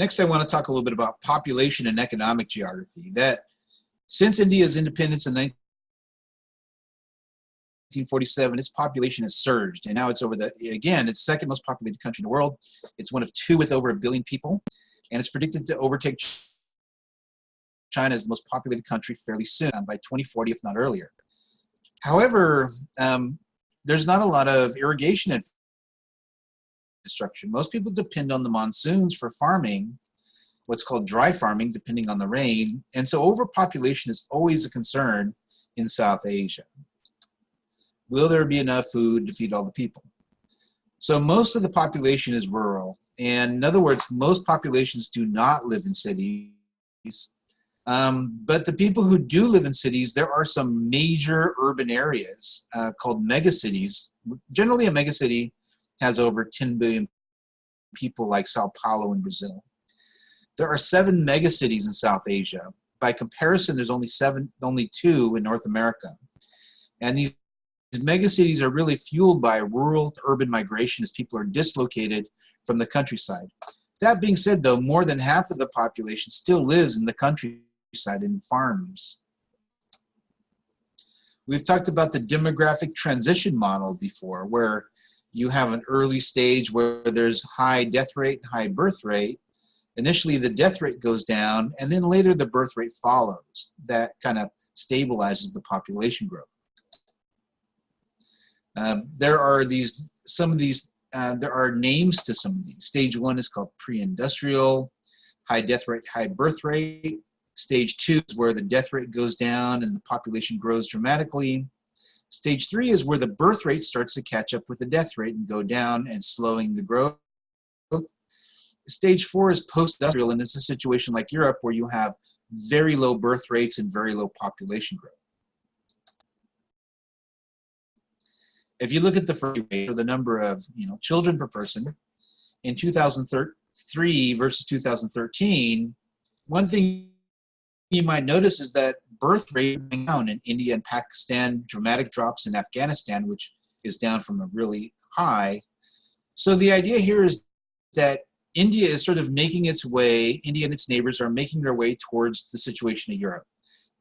Next, I want to talk a little bit about population and economic geography. That since India's independence in 1947, its population has surged, and now it's again, it's the second most populated country in the world. It's one of two with over 1 billion people, and it's predicted to overtake China as the most populated country fairly soon, by 2040, if not earlier. However, there's not a lot of irrigation infrastructure. Most people depend on the monsoons for farming, what's called dry farming, depending on the rain. And so overpopulation is always a concern in South Asia. Will there be enough food to feed all the people? So most of the population is rural. And in other words, most populations do not live in cities. But the people who do live in cities, there are some major urban areas called megacities. Generally, a megacity has over 10 billion people, like Sao Paulo in Brazil. There are 7 megacities in South Asia. By comparison, there's only 2 in North America. And these megacities are really fueled by rural to urban migration as people are dislocated from the countryside. That being said, though, more than half of the population still lives in the countryside in farms. We've talked about the demographic transition model before, where you have an early stage where there's high death rate, high birth rate. Initially, the death rate goes down, and then later the birth rate follows. That kind of stabilizes the population growth. There are names to some of these. Stage 1 is called pre-industrial, high death rate, high birth rate. Stage 2 is where the death rate goes down and the population grows dramatically. Stage 3 is where the birth rate starts to catch up with the death rate and go down and slowing the growth. Stage 4 is post-industrial, and it's a situation like Europe where you have very low birth rates and very low population growth. If you look at the birth rate, or the number of children per person, in 2003 versus 2013, one thing you might notice is that birth rate went down in India and Pakistan, dramatic drops in Afghanistan, which is down from a really high. So the idea here is that India is sort of making its way, India and its neighbors are making their way towards the situation of Europe.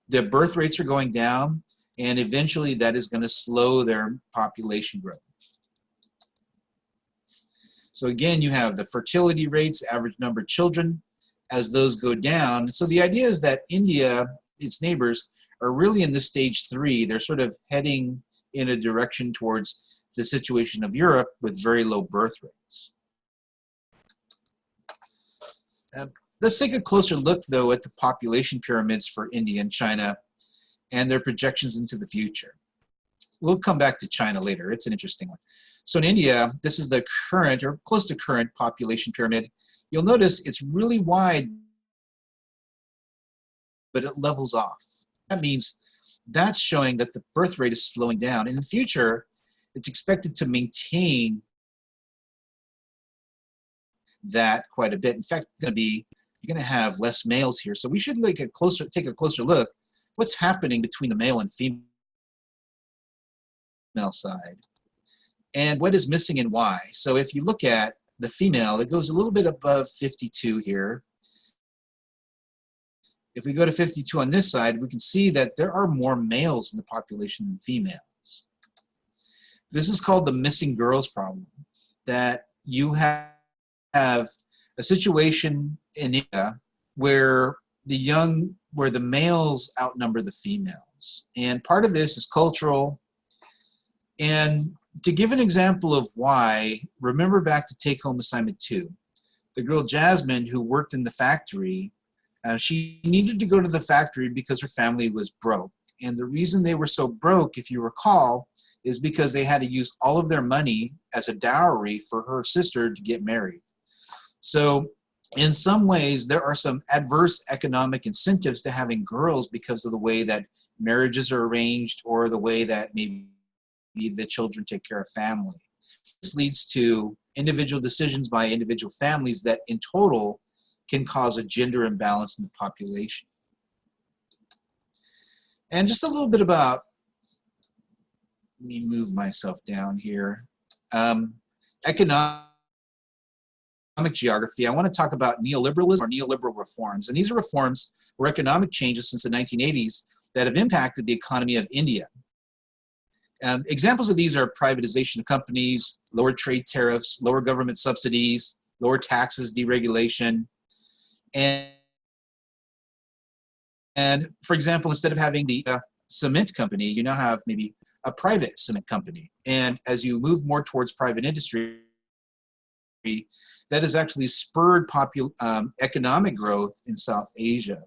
The birth rates are going down, and eventually that is going to slow their population growth. So again, you have the fertility rates, average number of children, as those go down. So the idea is that India, its neighbors, are really in this stage 3. They're sort of heading in a direction towards the situation of Europe with very low birth rates. Let's take a closer look, though, at the population pyramids for India and China and their projections into the future. We'll come back to China later. It's an interesting one. So in India, this is the current or close to current population pyramid. You'll notice it's really wide, but it levels off. That means that's showing that the birth rate is slowing down. And in the future, it's expected to maintain that quite a bit. In fact, you're going to have less males here. So we should take a closer look. What's happening between the male and female side? And what is missing and why? So if you look at the female, it goes a little bit above 52 here. If we go to 52 on this side, we can see that there are more males in the population than females. This is called the missing girls problem, that you have a situation in India where the males outnumber the females. And part of this is cultural. And to give an example of why, remember back to take-home assignment 2. The girl Jasmine, who worked in the factory, she needed to go to the factory because her family was broke. And the reason they were so broke, if you recall, is because they had to use all of their money as a dowry for her sister to get married. So in some ways, there are some adverse economic incentives to having girls because of the way that marriages are arranged or the way that maybe the children take care of family. This leads to individual decisions by individual families that in total can cause a gender imbalance in the population. And just a little bit about, let me move myself down here, economic geography, I want to talk about neoliberalism or neoliberal reforms. And these are reforms or economic changes since the 1980s that have impacted the economy of India. Examples of these are privatization of companies, lower trade tariffs, lower government subsidies, lower taxes, deregulation. And for example, instead of having the cement company, you now have maybe a private cement company. And as you move more towards private industry, that has actually spurred economic growth in South Asia.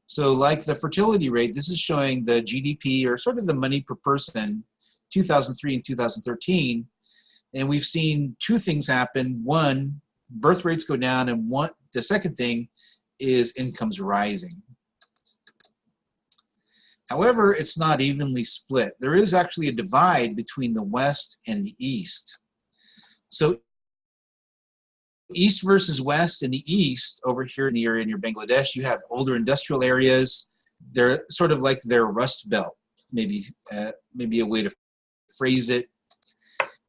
So like the fertility rate, this is showing the GDP, or sort of the money per person, 2003 and 2013. And we've seen two things happen. One, birth rates go down, and the second thing is incomes rising. However, it's not evenly split. There is actually a divide between the West and the East. So East versus West. In the East, over here in the area near Bangladesh, you have older industrial areas. They're sort of like their Rust Belt, maybe a way to phrase it.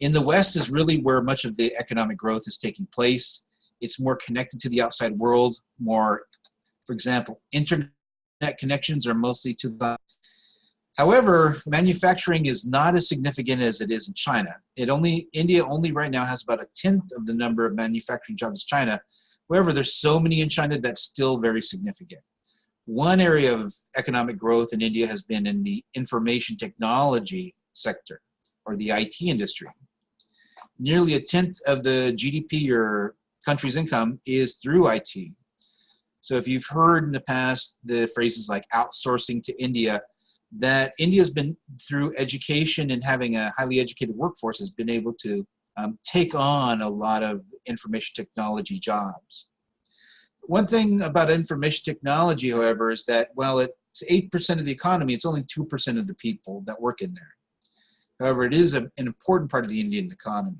In the West is really where much of the economic growth is taking place. It's more connected to the outside world, more, for example, internet connections are mostly to the. However, manufacturing is not as significant as it is in China. India only right now has about 1/10 of the number of manufacturing jobs as China. However, there's so many in China that's still very significant. One area of economic growth in India has been in the information technology sector, or the IT industry. Nearly 1/10 of the GDP or country's income is through IT. So if you've heard in the past the phrases like outsourcing to India, that India's been, through education and having a highly educated workforce, has been able to take on a lot of information technology jobs. One thing about information technology, however, is that while it's 8% of the economy, it's only 2% of the people that work in there. However, it is an important part of the Indian economy.